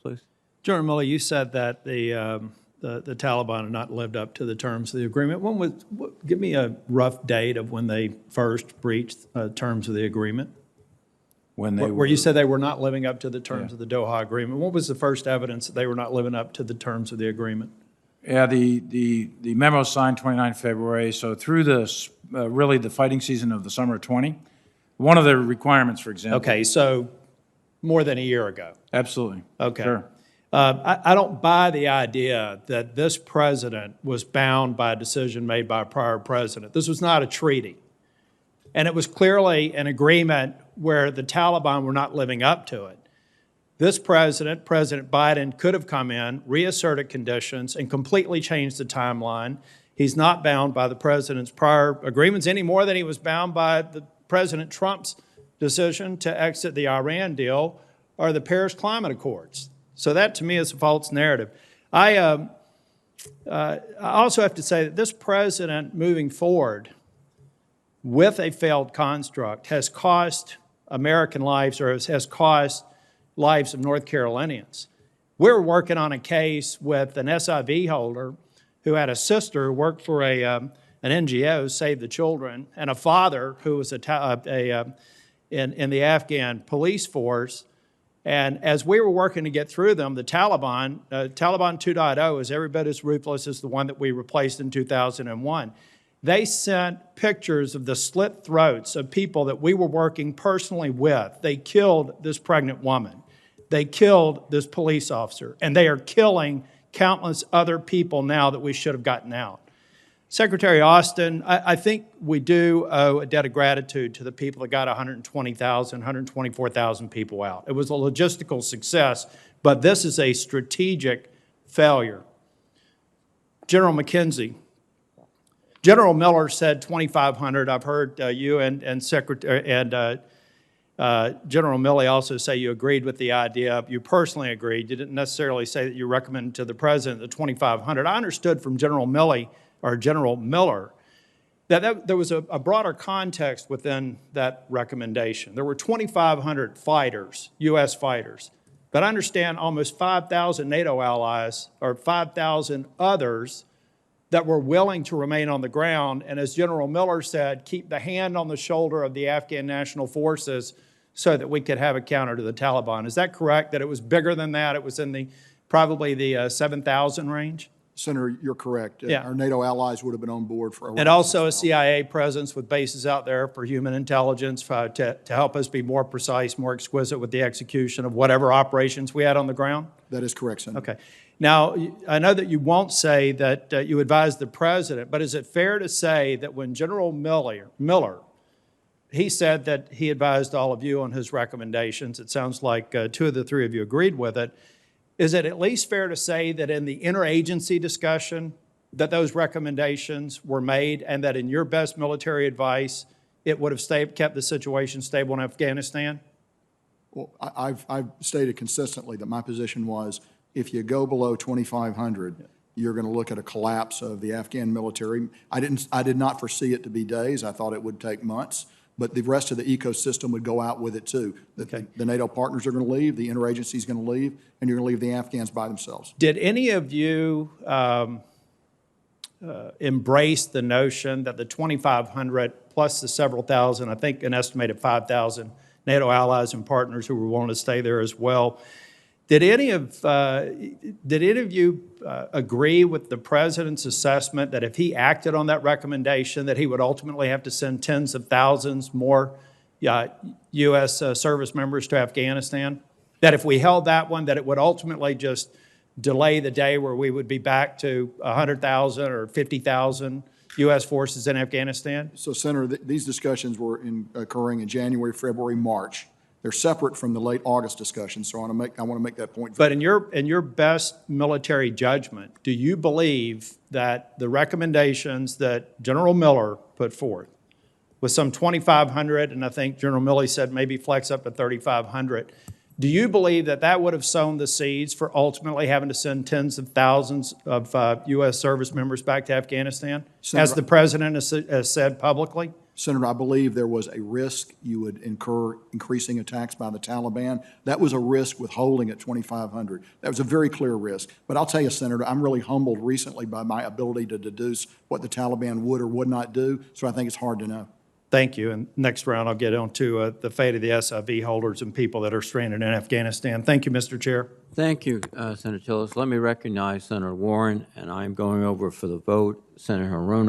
please. General Miller, you said that the Taliban had not lived up to the terms of the agreement. Give me a rough date of when they first breached terms of the agreement. When they Where you said they were not living up to the terms Yeah. of the Doha Agreement. What was the first evidence that they were not living up to the terms of the agreement? Yeah, the memo signed 29 February, so through this, really the fighting season of the summer of 20, one of the requirements, for example. Okay, so more than a year ago. Absolutely. Okay. Sure. I don't buy the idea that this president was bound by a decision made by a prior president. This was not a treaty. And it was clearly an agreement where the Taliban were not living up to it. This president, President Biden, could have come in, reasserted conditions, and completely changed the timeline. He's not bound by the president's prior agreements any more than he was bound by the President Trump's decision to exit the Iran deal or the Paris Climate Accords. So that, to me, is a false narrative. I also have to say that this president moving forward with a failed construct has cost American lives, or has cost lives of North Carolinians. We're working on a case with an SIV holder who had a sister who worked for an NGO, Save the Children, and a father who was in the Afghan police force. And as we were working to get through them, the Taliban 2.0 is every bit as ruthless as the one that we replaced in 2001. They sent pictures of the slit throats of people that we were working personally with. They killed this pregnant woman. They killed this police officer. And they are killing countless other people now that we should have gotten out. Secretary Austin, I think we do owe a debt of gratitude to the people that got 120,000, 124,000 people out. It was a logistical success, but this is a strategic failure. General McKenzie. General Miller said 2,500. I've heard you and General Milley also say you agreed with the idea. You personally agreed. You didn't necessarily say that you recommended to the president the 2,500. I understood from General Milley or General Miller that there was a broader context within that recommendation. There were 2,500 fighters, U.S. fighters, but I understand almost 5,000 NATO allies or 5,000 others that were willing to remain on the ground, and as General Miller said, keep the hand on the shoulder of the Afghan National Forces so that we could have a counter to the Taliban. Is that correct, that it was bigger than that? It was in probably the 7,000 range? Senator, you're correct. Yeah. Our NATO allies would have been on board for And also a CIA presence with bases out there for human intelligence to help us be more precise, more exquisite with the execution of whatever operations we had on the ground? That is correct, Senator. Okay. Now, I know that you won't say that you advised the president, but is it fair to say that when General Miller, he said that he advised all of you on his recommendations, it sounds like 2 of the 3 of you agreed with it, is it at least fair to say that in the interagency discussion that those recommendations were made and that in your best military advice, it would have kept the situation stable in Afghanistan? Well, I've stated consistently that my position was if you go below 2,500, you're going to look at a collapse of the Afghan military. I did not foresee it to be days. I thought it would take months, but the rest of the ecosystem would go out with it too. Okay. The NATO partners are going to leave, the interagency is going to leave, and you're going to leave the Afghans by themselves. Did any of you embrace the notion that the 2,500 plus the several thousand, I think an estimated 5,000 NATO allies and partners who were willing to stay there as well, did any of you agree with the president's assessment that if he acted on that recommendation, that he would ultimately have to send tens of thousands more U.S. service members to Afghanistan? That if we held that one, that it would ultimately just delay the day where we would be back to 100,000 or 50,000 U.S. forces in Afghanistan? So, Senator, these discussions were occurring in January, February, March. They're separate from the late August discussion, so I want to make that point. But in your best military judgment, do you believe that the recommendations that General Miller put forth, with some 2,500, and I think General Milley said maybe flex up to 3,500, do you believe that that would have sown the seeds for ultimately having to send tens of thousands of U.S. service members back to Afghanistan, Senator, as the president has said publicly? Senator, I believe there was a risk you would incur increasing attacks by the Taliban. That was a risk with holding at 2,500. That was a very clear risk. But I'll tell you, Senator, I'm really humbled recently by my ability to deduce what the Taliban would or would not do, so I think it's hard to know. Thank you. And next round, I'll get on to the fate of the SIV holders and people that are stranded in Afghanistan. Thank you, Mr. Chair. Thank you, Senator Tillis. Let me recognize Senator Warren, and I'm going over for the vote. Senator Hirono